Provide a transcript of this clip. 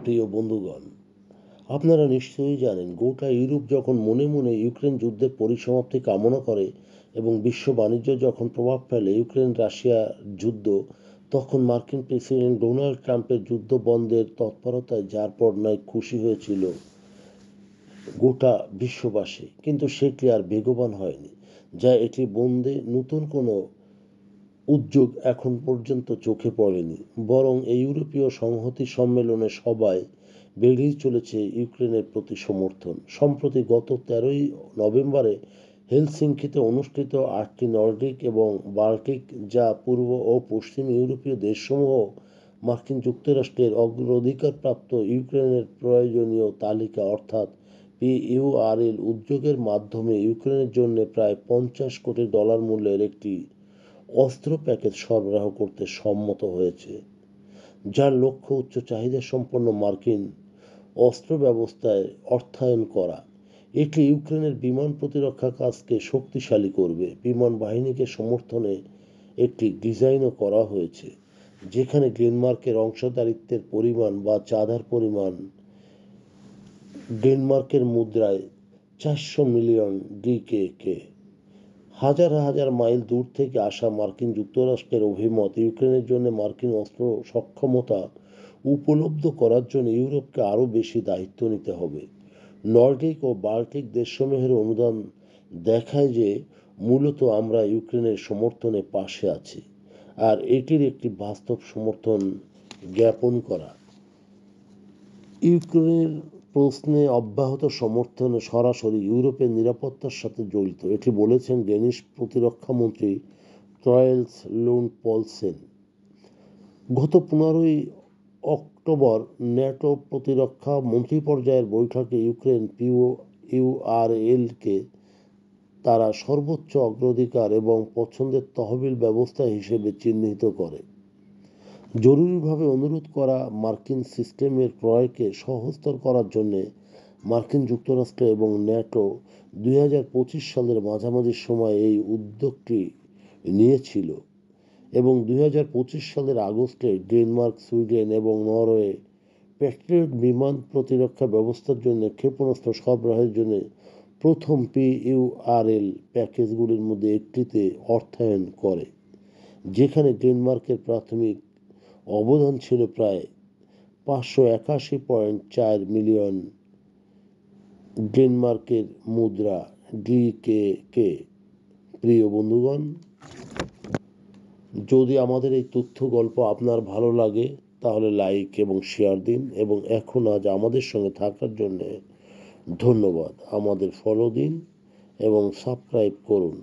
প্রিয় বন্ধুগণ, আপনারা নিশ্চয়ই জানেন গোটা ইউরোপ যখন মনে মনে ইউক্রেন যুদ্ধের পরিসমাপ্তি কামনা করে এবং বিশ্ব বাণিজ্য যখন প্রভাব ফেলে ইউক্রেন রাশিয়া যুদ্ধ, তখন মার্কিন প্রেসিডেন্ট ডোনাল্ড ট্রাম্পের যুদ্ধ বন্ধের তৎপরতায় যার পর নয় খুশি হয়েছিল গোটা বিশ্ববাসী, কিন্তু সেটি আর বেগবান হয়নি। যা এটি বন্ধে নতুন কোনো উদ্যোগ এখন পর্যন্ত চোখে পড়েনি, বরং এই ইউরোপীয় সংহতি সম্মেলনে সবাই বেড়েই চলেছে ইউক্রেনের প্রতি সমর্থন। সম্প্রতি গত 13ই নভেম্বরে হেলসিঙ্কিতে অনুষ্ঠিত 8টি নর্ডিক এবং বাল্টিক যা পূর্ব ও পশ্চিম ইউরোপীয় দেশসমূহ মার্কিন যুক্তরাষ্ট্রের অগ্রাধিকারপ্রাপ্ত ইউক্রেনের প্রয়োজনীয় তালিকা অর্থাৎ পিইউআরএল উদ্যোগের মাধ্যমে ইউক্রেনের জন্য প্রায় $50 কোটি মূল্যের একটি অস্ত্র প্যাকেজ সরবরাহ করতে সম্মত হয়েছে, যার লক্ষ্য উচ্চ চাহিদা সম্পন্ন মার্কিন অস্ত্র ব্যবস্থায় অর্থায়ন করা। এটি ইউক্রেনের বিমান প্রতিরক্ষা কাজকে শক্তিশালী করবে। বিমান বাহিনীকে সমর্থনে একটি ডিজাইনও করা হয়েছে, যেখানে ডেনমার্কের অংশীদারিত্বের পরিমাণ বা চাঁদার পরিমাণ ডেনমার্কের মুদ্রায় 400 মিলিয়ন DKK। হাজার হাজার মাইল দূর থেকে আসা মার্কিন যুক্তরাষ্ট্রের অভিমত ইউক্রেনের জন্য মার্কিন অস্ত্র সক্ষমতা উপলব্ধ করার জন্য ইউরোপকে আরও বেশি দায়িত্ব নিতে হবে। নর্ডিক ও বাল্টিক দেশসমূহের অনুদান দেখায় যে মূলত আমরা ইউক্রেনের সমর্থনে পাশে আছি, আর এটির একটি বাস্তব সমর্থন জ্ঞাপন করা ইউক্রেনের প্রশ্নে অব্যাহত সমর্থন সরাসরি ইউরোপের নিরাপত্তার সাথে জড়িত, এটি বলেছেন ডেনিশ প্রতিরক্ষামন্ত্রী ট্রয়েলস লুন্ড পোলসেন। গত 15ই অক্টোবর ন্যাটো প্রতিরক্ষা মন্ত্রী পর্যায়ের বৈঠকে ইউক্রেন পিইউআরএলকে তারা সর্বোচ্চ অগ্রাধিকার এবং পছন্দের তহবিল ব্যবস্থা হিসেবে চিহ্নিত করে। জরুরিভাবে অনুরোধ করা মার্কিন সিস্টেমের ক্রয়কে সহজতর করার জন্য মার্কিন যুক্তরাষ্ট্র এবং ন্যাটো 2025 সালের মাঝামাঝি সময়ে এই উদ্যোগটি নিয়েছিল এবং 2025 সালের আগস্টে ডেনমার্ক, সুইডেন এবং নরওয়ে প্যাট্রিয়ট বিমান প্রতিরক্ষা ব্যবস্থার জন্য ক্ষেপণাস্ত্র সরবরাহের জন্য প্রথম পিইউআরএল প্যাকেজগুলির মধ্যে একটিতে অর্থায়ন করে, যেখানে ডেনমার্কের প্রাথমিক অবদান ছিল প্রায় 581.4 মিলিয়ন ডেনমার্কের মুদ্রা DKK। প্রিয় বন্ধুগণ, যদি আমাদের এই তথ্য গল্প আপনার ভালো লাগে তাহলে লাইক এবং শেয়ার দিন, এবং আজ আমাদের সঙ্গে থাকার জন্য ধন্যবাদ। আমাদের ফলো দিন এবং সাবস্ক্রাইব করুন।